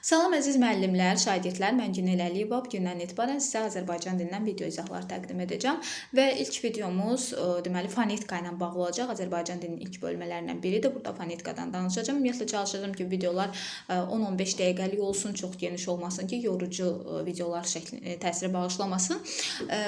Salam əziz müəllimlər, şagirdlər, mən Günel Əliyeva. Bu gündən etibarən sizə Azərbaycan dilindən video izahlar təqdim edəcəm və ilk videomuz deməli fonetika ilə bağlı olacaq. Azərbaycan dilinin ilk bölmələrindən biridir. Burada fonetikadan danışacağam. Ümumiyyətlə çalışacağam ki, videolar 10-15 dəqiqəlik olsun, çox geniş olmasın ki, yorucu videolar təsiri bağışlamasın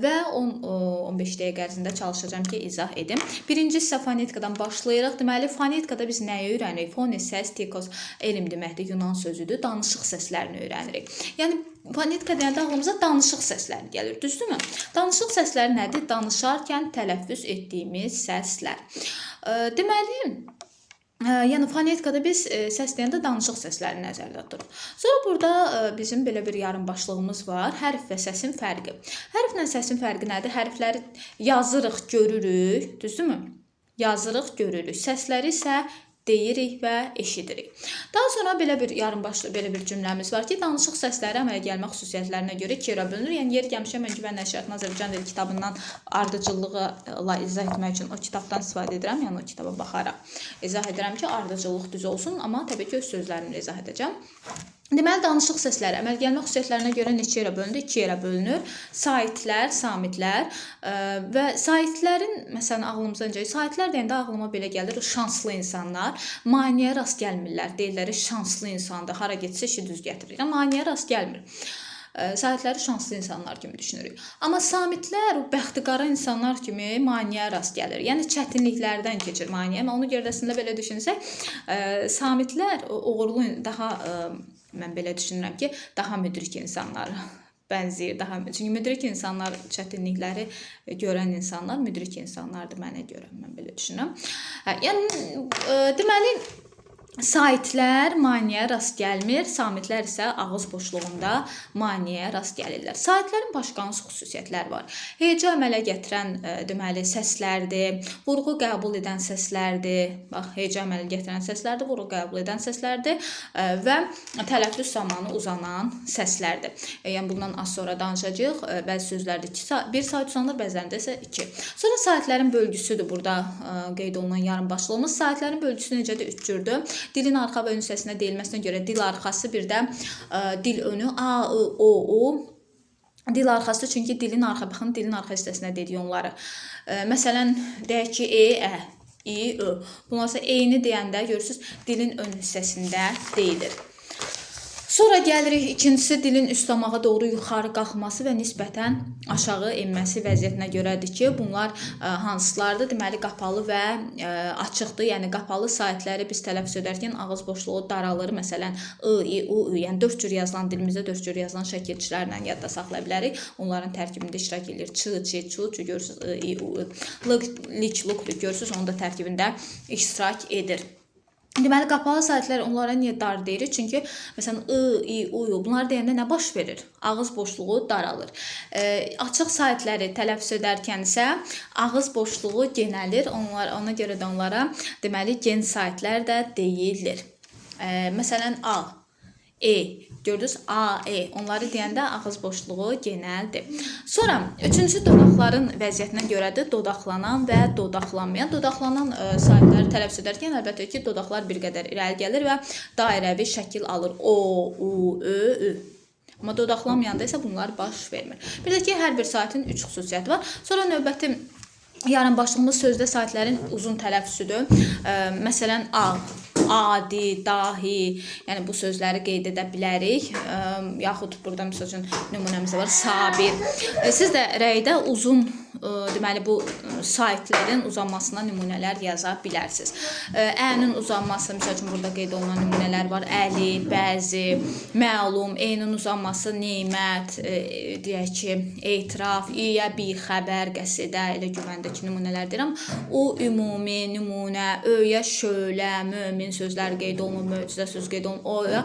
və 10-15 dəqiqə ərzində çalışacağam ki, izah edim. Birinci isə fonetikadan başlayırıq. Deməli fonetikada biz nəyi öyrənirik? Fone, səs, tikos, elm deməkdir, Yunan sözüdür. Danışıq səslərini öyrənirik. Yəni fonetika deyəndə ağlımıza danışıq səsləri gəlir, düzdürmü? Danışıq səsləri nədir? Danışarkən tələffüz etdiyimiz səslər. Deməli, yəni fonetikada biz səs deyəndə danışıq səsləri nəzərdə tuturuq. Sonra burada bizim belə bir yarım başlığımız var. Hərf və səsin fərqi. Hərflə səsin fərqi nədir? Hərfləri yazırıq, görürük, düzdürmü? Yazırıq, görürük. Səsləri isə deyirik və eşidirik. Daha sonra belə bir belə bir cümləmiz var ki, danışıq səsləri əmələ gəlmə xüsusiyyətlərinə görə ikiyə görə bölünür. Yəni yeri gəlmişəm, mən Güvən Nəşriyyatının Azərbaycan dili kitabından ardıcıllıqla izah etmək üçün o kitabdan istifadə edirəm. Yəni o kitaba baxaraq izah edirəm ki, ardıcıllıq düz olsun, amma təbii ki öz sözlərimlə izah edəcəm. Deməli, danışıq səsləri əməl gəlmə xüsusiyyətlərinə görə neçə yerə bölünür? 2 yerə bölünür. Saitlər, samitlər və saitlərin, məsələn, ağlımıza necə? Saitlər deyəndə ağlıma belə gəlir, şanslı insanlar. Maneəyə rast gəlmirlər, deyirlər, şanslı insandır, hara getsə işi düz gətirir. Maneəyə rast gəlmir. Saitləri şanslı insanlar kimi düşünürük. Amma samitlər o bəxtiqara insanlar kimi maneəyə rast gəlir. Yəni çətinliklərdən keçir maneə. Onu görə də əslində belə düşünsək, samitlər uğurlu, daha mən belə düşünürəm ki, daha müdrik insanlar bənzəyir. Çünki müdrik insanlar, çətinlikləri görən insanlar müdrik insanlardır mənə görə. Mən belə düşünürəm. Yəni deməli saitlər maneəyə rast gəlmir, samitlər isə ağız boşluğunda maneəyə rast gəlirlər. Saitlərin başqa hansı xüsusiyyətləri var? Heca əmələ gətirən deməli səslərdir, vurğu qəbul edən səslərdir. Bax, heca əmələ gətirən səslərdir, vurğu qəbul edən səslərdir və tələffüz zamanı uzanan səslərdir. Yəni bundan az sonra danışacağıq. Bəzi sözlərdə 1 saat uzanır, bəzilərində isə 2. Sonra saitlərin bölgüsüdür burada qeyd olunan yarım başlığımız. Saitlərin bölgüsü necədir? 3 cürdür. Dilin arxa və ön hissəsinə deyilməsinə görə dil arxası, bir də dil önü, a, I, o, u. Dil arxası, çünki dilin arxa, baxın, dilin arxa hissəsinə dedik onları. Məsələn, deyək ki, e, ə, i, ö. Bunlar isə e-ni deyəndə görürsünüz, dilin ön hissəsində deyilir. Sonra gəlirik, ikincisi dilin üstamağa doğru yuxarı qalxması və nisbətən aşağı enməsi vəziyyətinə görədir ki, bunlar hansılardır? Deməli, qapalı və açıqdır. Yəni, qapalı saitləri biz tələffüz edərkən ağız boşluğu daralır. Məsələn, I, I, U, Ü. Yəni, 4 cür yazılan, dilimizdə 4 cür yazılan şəkilçilərlə yadda saxlaya bilərik. Onların tərkibində iştirak edir. Ç, Ç, Çu, Çu, görürsünüz, I, I, U, Ü. Lık, lik, luk, görürsünüz, onun da tərkibində iştirak edir. Deməli, qapalı saitlər onlara niyə dar deyirik? Çünki, məsələn, I, I, U, bunlar deyəndə nə baş verir? Ağız boşluğu daralır. Açıq saitləri tələffüz edərkən isə ağız boşluğu genəlir. Ona görə də onlara, deməli, gen saitlər də deyilir. Məsələn, A, E. Gördünüz, A, E. Onları deyəndə ağız boşluğu genəldir. Sonra, üçüncü dodaqların vəziyyətinə görədir dodaqlanan və dodaqlanmayan. Dodaqlanan saitləri tələffüz edərkən əlbəttə ki, dodaqlar bir qədər irəli gəlir və dairəvi şəkil alır. O, U, Ö, Ü. Amma dodaqlanmayanda isə bunlar baş vermir. Bir də ki, hər bir saitin 3 xüsusiyyəti var. Sonra növbəti yarım başlığımız sözdə saitlərin uzun tələffüzüdür. Məsələn, A. Adi, dahi, yəni bu sözləri qeyd edə bilərik. Yaxud burada misal üçün nümunəmizdə var, sabir. Siz də rəydə uzun, deməli bu saitlərin uzanmasına nümunələr yaza bilərsiniz. Ənin uzanması, misal üçün burada qeyd olunan nümunələr var. Əli, bəzi, məlum, eynin uzanması, nemət, deyək ki, etiraf, iyə, bir xəbər, qəsidə, elə güvəndəki nümunələr deyirəm. O, ümumi, nümunə, öyə, şölə, mömin sözlər qeyd olunur, möcüzə söz qeyd olunur, oya,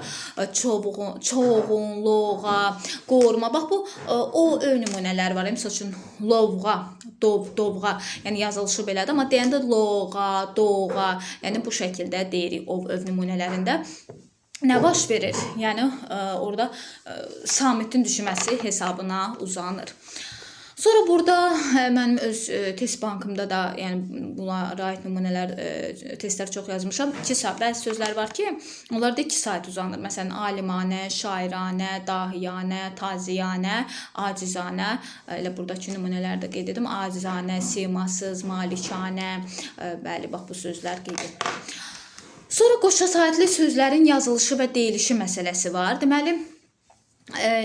çoğunluğa, qoruma. Bax, bu o, ö nümunələr var. Misal üçün, lovğa, dovğa, yəni yazılışı belədir, amma deyəndə loğa, doğa, yəni bu şəkildə deyirik o, öv nümunələrində. Nə baş verir? Yəni, orada samitin düşməsi hesabına uzanır. Sonra burada mənim öz test bankımda da, yəni bunlara aid nümunələr, testlər çox yazmışam. 2 saat, bəzi sözlər var ki, onlar da 2 saat uzanır. Məsələn, alimanə, şairanə, dahiyanə, taziyanə, acizanə. Elə buradakı nümunələri də qeyd edim. Acizanə, simasız, malikanə, bəli, bax bu sözlər qeyd etdim. Sonra qoşa saitli sözlərin yazılışı və deyilişi məsələsi var. Deməli,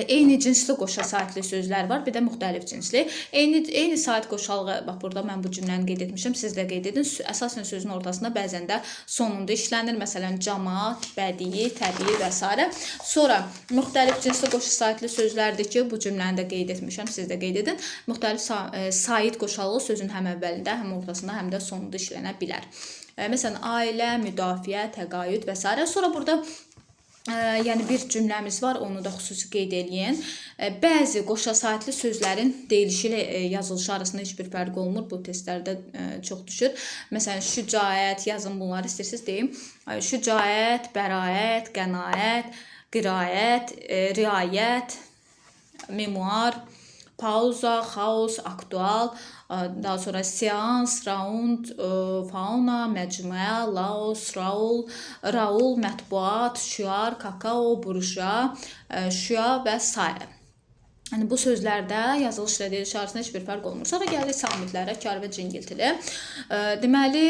eyni cinsli qoşa saitli sözlər var, bir də müxtəlif cinsli. Eyni sait qoşalığı, bax burada mən bu cümləni qeyd etmişəm, siz də qeyd edin. Əsasən sözün ortasında, bəzən də sonunda işlənir. Məsələn, camaat, bədii, təbii və s. Sonra müxtəlif cinsli qoşa saitli sözlərdir ki, bu cümləni də qeyd etmişəm, siz də qeyd edin. Müxtəlif sait qoşalığı sözün həm əvvəlində, həm ortasında, həm də sonunda işlənə bilər. Məsələn, ailə, müdafiə, təqaüd və s. Sonra burada yəni bir cümləmiz var, onu da xüsusi qeyd edin. Bəzi qoşa saitli sözlərin deyilişi ilə yazılışı arasında heç bir fərq olmur. Bu testlərdə çox düşür. Məsələn, şücaət, yazın bunları istəyirsiniz deyim. Şücaət, bəraət, qənaət, qiraət, riayət, memuar, pauza, xaos, aktual, daha sonra seans, raund, fauna, məcmuə, laos, raul, mətbuat, şüar, kakao, burja, şüa və s. Yəni bu sözlərdə yazılış ilə deyiliş arasında heç bir fərq olmur. Sonra gəlir samitlərə, kar və cingiltili. Deməli,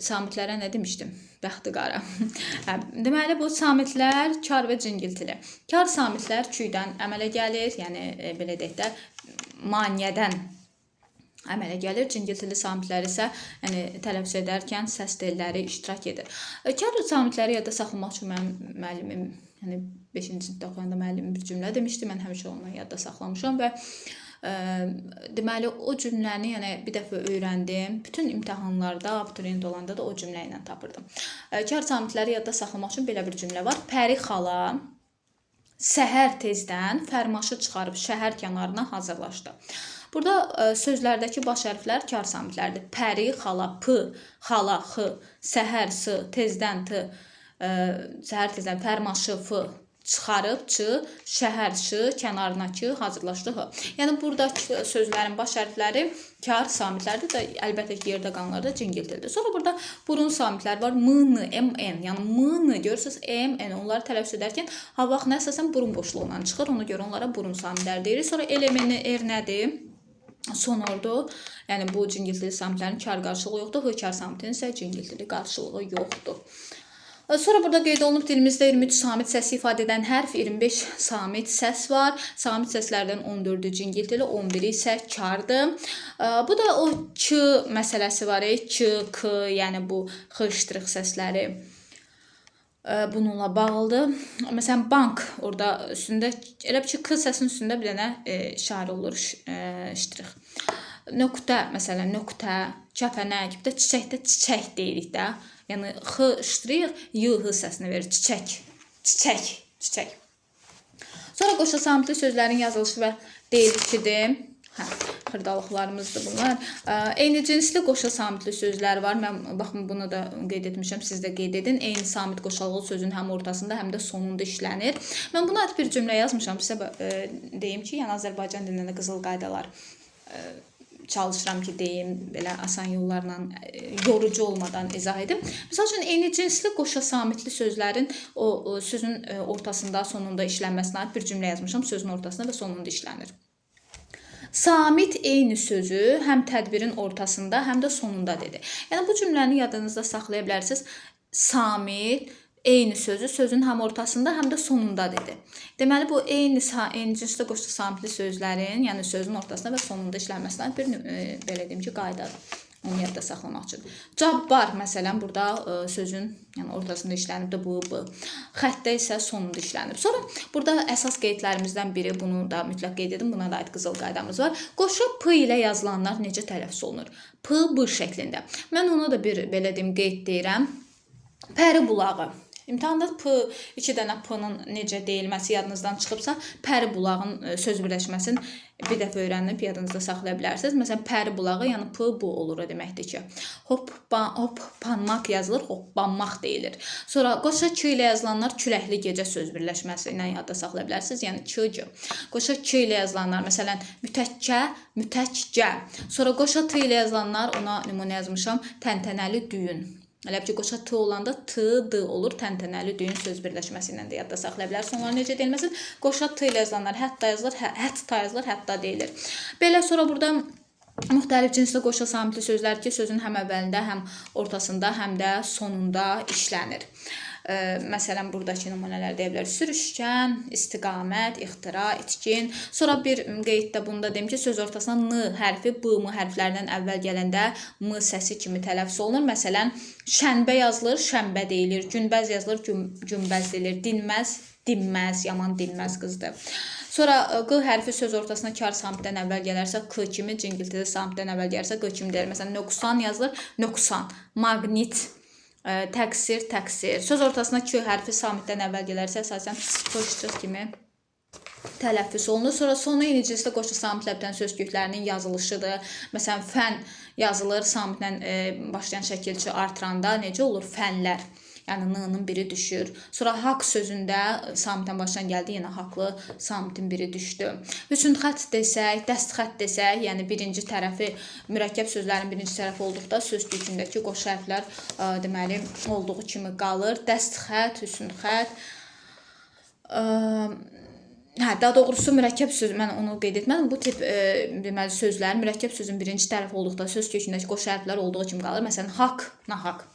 samitlərə nə demişdim? Bəxti qara. Deməli, bu samitlər kar və cingiltili. Kar samitlər küydən əmələ gəlir, yəni belə deyək də, maniyədən əmələ gəlir. Cingiltili samitlər isə yəni, tələffüz edərkən səs telləri iştirak edir. Kar samitləri yadda saxlamaq üçün mənim müəllimim, yəni 5-ci sinifdə oxuyanda müəllimim bir cümlə demişdi. Mən həmişə onu yadda saxlamışam və deməli o cümləni yəni bir dəfə öyrəndim. Bütün imtahanlarda, abituriyent olanda da o cümlə ilə tapırdım. Kar samitləri yadda saxlamaq üçün belə bir cümlə var. Pəri xala səhər tezdən fərmaşı çıxarıb şəhər kənarına hazırlaşdı. Burada sözlərdəki baş hərflər kar samitlərdir. Pəri, xala, p, xala, x, səhər, s, tezdən, t, səhər tezdən, fərmaşı, f, çıxarıb, ç, şəhər, ş, kənarına ki, hazırlaşdı, h. Yəni, buradakı sözlərin baş hərfləri kar samitlərdir də, əlbəttə ki, yerdə qalanlar da cingiltilidir. Sonra burada burun samitlər var. M, n, m, n. Yəni, m, n, görürsünüz, m, n. Onları tələffüz edərkən ha vaxtına əsasən burun boşluğundan çıxır. Ona görə onlara burun samitlər deyirik. Sonra elemini, er nədir? Sonordur. Yəni, bu cingiltili samitlərin kar qarşılığı yoxdur. H kar samitinin isə cingiltili qarşılığı yoxdur. Sonra burada qeyd olunub dilimizdə 23 samit səsi ifadə edən hərf, 25 samit səs var. Samit səslərdən 14-ü cingiltili, 11-i isə kardır. Bu da o k məsələsi var. K, k, yəni bu x-ştrix səsləri bununla bağlıdır. Məsələn, bank orada üstündə, elə ki, k səsinin üstündə bir dənə işarə olur, ştrix. Nöqtə, məsələn, nöqtə, kəpənək, bir də çiçəkdə çiçək deyirik də. Yəni, x-ştrix, y-h səsini verir, çiçək, çiçək, çiçək. Sonra qoşa samitli sözlərin yazılışı və deyilişidir. Xırdalıqlarımızdır bunlar. Eyni cinsli qoşa samitli sözlər var. Mən baxın bunu da qeyd etmişəm, siz də qeyd edin. Eyni samit qoşalığı sözün həm ortasında, həm də sonunda işlənir. Mən buna aid bir cümlə yazmışam. Sizə deyim ki, yəni Azərbaycan dilində qızıl qaydalar çalışıram ki, deyim, belə asan yollarla, yorucu olmadan izah edim. Məsəl üçün, eyni cinsli qoşa samitli sözlərin o sözün ortasında, sonunda işlənməsinə aid bir cümlə yazmışam. Sözün ortasında və sonunda işlənir. Samit eyni sözü həm tədbirin ortasında, həm də sonunda dedi. Yəni, bu cümləni yadınızda saxlaya bilərsiniz. Samit eyni sözü sözün həm ortasında, həm də sonunda dedi. Deməli, bu eyni cinsli qoşa samitli sözlərin, yəni sözün ortasında və sonunda işlənməsinə bir, belə deyim ki, qaydadır. Onu yadda saxlamaq üçün. Cabbar, məsələn, burada sözün ortasında işlənib də bu, bu. Xəttdə isə sonunda işlənib. Sonra burada əsas qeydlərimizdən biri, bunu da mütləq qeyd edin, buna da aid qızıl qaydamız var. Qoşa p ilə yazılanlar necə tələffüz olunur? P, b şəklində. Mən ona da bir, belə deyim, qeyd deyirəm. Pəri bulağı. İmtahanda p, 2 dənə p-nın necə deyilməsi yadınızdan çıxıbsa, pəri bulağın söz birləşməsini bir dəfə öyrənib yadınızda saxlaya bilərsiniz. Məsələn, pəri bulağı, yəni p bu olur o deməkdir ki, hoppanmaq yazılır, hoppanmaq deyilir. Sonra qoşa k ilə yazılanlar küləkli gecə söz birləşməsi ilə yadda saxlaya bilərsiniz. Yəni k. Qoşa k ilə yazılanlar, məsələn, mütəkkə, mütəkkə. Sonra qoşa t ilə yazılanlar, ona nümunə yazmışam, təntənəli düyün. Elə ki, qoşa t olanda t, d olur. Təntənəli düyün söz birləşməsi ilə də yadda saxlaya bilərsiniz. Onları necə deyilməsin? Qoşa t ilə yazılanlar hətta yazılır, hətta yazılır, hətta deyilir. Belə sonra burada müxtəlif cinsli qoşa samitli sözlər ki, sözün həm əvvəlində, həm ortasında, həm də sonunda işlənir. Məsələn, buradakı nümunələr deyə bilərik. Sürüşkən, istiqamət, ixtira, itkin. Sonra bir qeyddə bunda deyim ki, söz ortasına n hərfi b, m hərflərindən əvvəl gələndə m səsi kimi tələffüz olunur. Məsələn, şənbə yazılır, şənbə deyilir. Günbəz yazılır, günbəz deyilir. Dinməz, dinməz, yaman dinməz qızdır. Sonra q hərfi söz ortasına kar samitdən əvvəl gələrsə, k kimi, cingiltili samitdən əvvəl gələrsə, q kimi deyir. Məsələn, nöqsan yazılır, nöqsan. Maqnit, təqsir, təqsir. Söz ortasına k hərfi samitdən əvvəl gələrsə, əsasən qoşucuq kimi tələffüz olunur. Sonra sonu eyni cinsli qoşu samitlərdən sözcüklərinin yazılışıdır. Məsələn, fən yazılır, samitlə başlayan şəkilçi artıranda necə olur? Fənlər. Yəni n-nın biri düşür. Sonra haqq sözündə samitdən başlayan gəldi, yenə haqlı samitin biri düşdü. Hüsnxət desək, dəstxət desək, yəni birinci tərəfi mürəkkəb sözlərin birinci tərəfi olduqda söz kökündəki qoşu hərflər deməli olduğu kimi qalır. Dəstxət, hüsnxət. Daha doğrusu mürəkkəb söz, mən onu qeyd etmədim. Bu tip deməli sözlərin mürəkkəb sözün birinci tərəfi olduqda söz kökündəki qoşu hərflər olduğu kimi qalır. Məsələn, haqq, nahaq.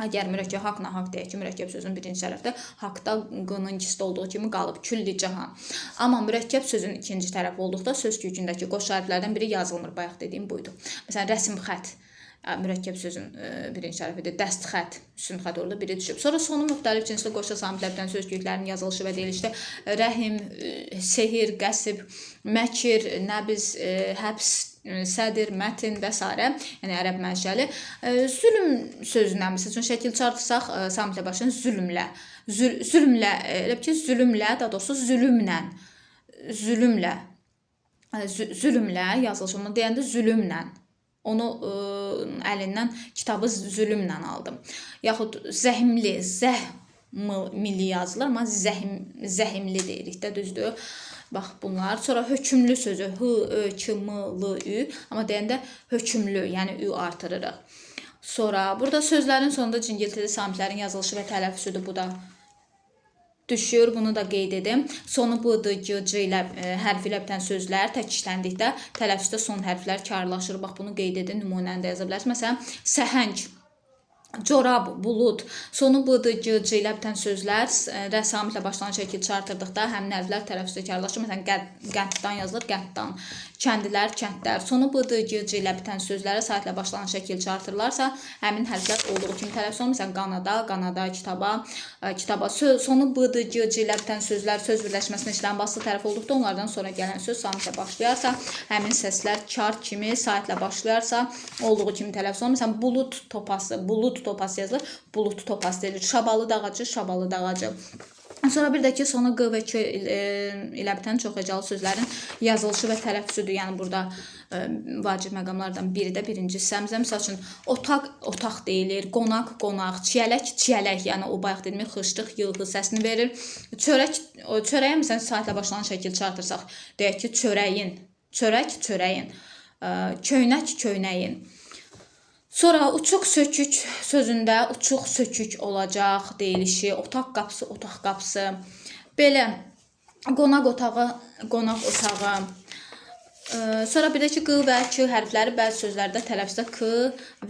Əgər mürəkkəb haqq, nahaq deyək ki, mürəkkəb sözün birinci tərəfdə haqda qının ikisi olduğu kimi qalıb. Külli cahan. Amma mürəkkəb sözün ikinci tərəfi olduqda söz kökündəki qoşu hərflərdən biri yazılmır. Bayaq dediyim buydu. Məsələn, rəsm xət. Mürəkkəb sözün birinci tərəfidir. Dəstxət, hüsnxət orada biri düşüb. Sonra sonu müxtəlif cinsli qoşa samitlərdən sözcüklərin yazılışı və deyilişdə rəhim, sehir, qəsib, məkir, nəbiz, həbs, sədir, mətin və s. Yəni ərəb mənşəli. Zülm sözündən məsəl üçün şəkil çıxartırsaq, samitlə başlayan zülmlə. Zülmlə, elə ki, zülmlə, daha doğrusu zülmlə. Zülmlə yazılışı. Onu deyəndə zülmlə. Onu əlindən kitabı zülmlə aldım. Yaxud zəhmli, zəhmli yazılır, amma zəhimli deyirik də, düzdür. Bax bunlar. Sonra hökümlü sözü h, ö, k, m, l, ü. Amma deyəndə hökümlü, yəni ü artırırıq. Sonra burada sözlərin sonunda cingiltili samitlərin yazılışı və tələffüzüdür. Bu da düşür. Bunu da qeyd edim. Sonu b, d, g, c ilə hərfi ilə bitən sözlər tək işləndikdə tələffüzdə son hərflər karlaşır. Bax bunu qeyd edin. Nümunəni də yaza bilərsiniz. Məsələn, səhəng, corab, bulud. Sonu b, d, g, c ilə bitən sözlər rəsamitlə başlanan şəkil çıxartırdıqda həmin hərflər tələffüzdə karlaşır. Məsələn, qənddan yazılır, qənddan. Kəndlər, kəndlər. Sonu b, d, g, c ilə bitən sözlərə saitlə başlanan şəkil çıxartırlarsa, həmin hərflər olduğu kimi tələffüz olunur. Məsələn, qanada, qanada, kitaba, kitaba. Sonu b, d, g, c ilə bitən sözlər söz birləşməsinin işlən basılı tərəf olduqda onlardan sonra gələn söz samitlə başlayarsa, həmin səslər kar kimi, saitlə başlayarsa, olduğu kimi tələffüz olunur. Məsələn, bulud topası, bulud topası yazılır, bulut topası deyilir. Şabalıd ağacı, şabalıd ağacı. Sonra bir də ki, sonu q və k ilə bitən çox hecalı sözlərin yazılışı və tələffüzüdür. Yəni burada vacib məqamlardan biri də birinci hissəmizdə. Məsəl üçün, otaq, otaq deyilir, qonaq, qonaq, çiyələk, çiyələk. Yəni o bayaq dediyim xışdıq, yılğı səsini verir. Çörək, çörəyə məsələn saitlə başlanan şəkil çıxartırsaq, deyək ki, çörəyin, çörək, çörəyin, köynək, köynəyin. Sonra uçuq sökük sözündə uçuq sökük olacaq deyilişi, otaq qapısı, otaq qapısı. Belə qonaq otağı, qonaq otağı. Sonra bir də ki, q və k hərfləri bəzi sözlərdə tələffüzdə k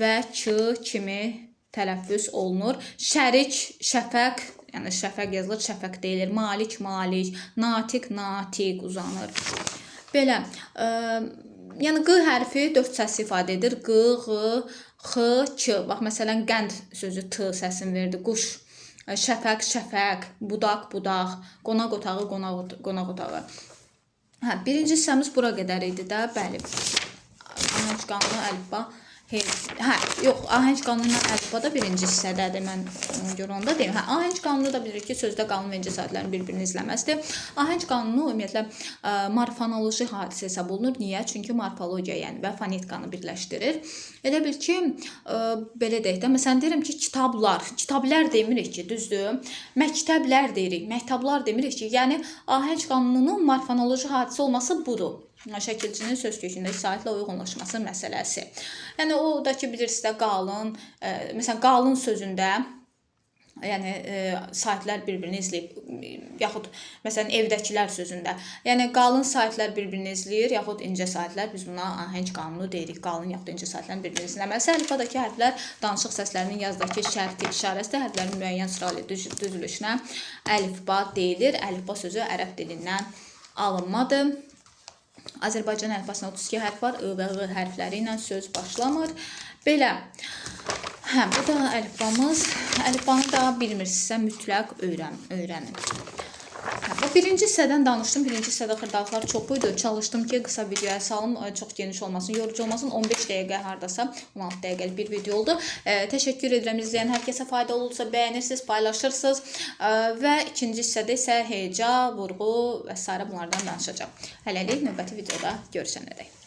və k kimi tələffüz olunur. Şərik, şəfəq, yəni şəfəq yazılır, şəfəq deyilir. Malik, malik, natiq, natiq uzanır. Belə, yəni q hərfi 4 səsi ifadə edir. Q, q, x, k. Bax, məsələn, qənd sözü t səsini verdi. Quş, şəfəq, şəfəq, budaq, budaq, qonaq otağı, qonaq otağı. Birinci hissəmiz bura qədər idi də, bəli. Qanlı əlifba Hə, yox, ahəng qanunu əlifbada birinci hissədədir. Mən ona görə onda deyim. Hə, ahəng qanunu da bilirik ki, sözdə qanun və incə saatlərin bir-birini izləməsidir. Ahəng qanunu ümumiyyətlə morfonoloji hadisə hesab olunur. Niyə? Çünki morfologiya, yəni və fonetikanı birləşdirir. Elə bil ki, belə deyək də, məsələn deyirəm ki, kitablar demirik ki, düzdür? Məktəblər deyirik, məktəblar demirik ki, yəni ahəng qanununun morfonoloji hadisə olması budur. Şəkilçinin söz kökündəki saatla uyğunlaşması məsələsi. Yəni o da ki, bilirsiniz də qalın, məsələn qalın sözündə yəni saatlər bir-birini izləyib, yaxud məsələn evdəkilər sözündə. Yəni qalın saatlər bir-birini izləyir, yaxud incə saatlər, biz buna ahəng qanunu deyirik. Qalın yaxud incə saatlərin bir-birini izləməsi. Əlifbadakı hərflər danışıq səslərinin yazdakı şərti işarəsidir. Hərflərin müəyyən sıralı düzülüşünə əlifba deyilir. Əlifba sözü ərəb dilindən alınmadır. Azərbaycan əlifbasında 32 hərf var. I və Ğ hərfləri ilə söz başlamır. Belə. Hə, bu da əlifbamız. Əlifbanı da bilmirsinizsə mütləq öyrənin. Hə, bu birinci hissədən danışdım. Birinci hissədə xırdalıqlar çox idi. Çalışdım ki, qısa videoya salım, çox geniş olmasın, yorucu olmasın. 15 dəqiqə hardasa 16 dəqiqəlik bir video oldu. Təşəkkür edirəm izləyən hər kəsə, faydalı olursa bəyənirsiniz, paylaşırsınız və ikinci hissədə isə heca, vurğu və s. bunlardan danışacağım. Hələlik növbəti videoda görüşənədək.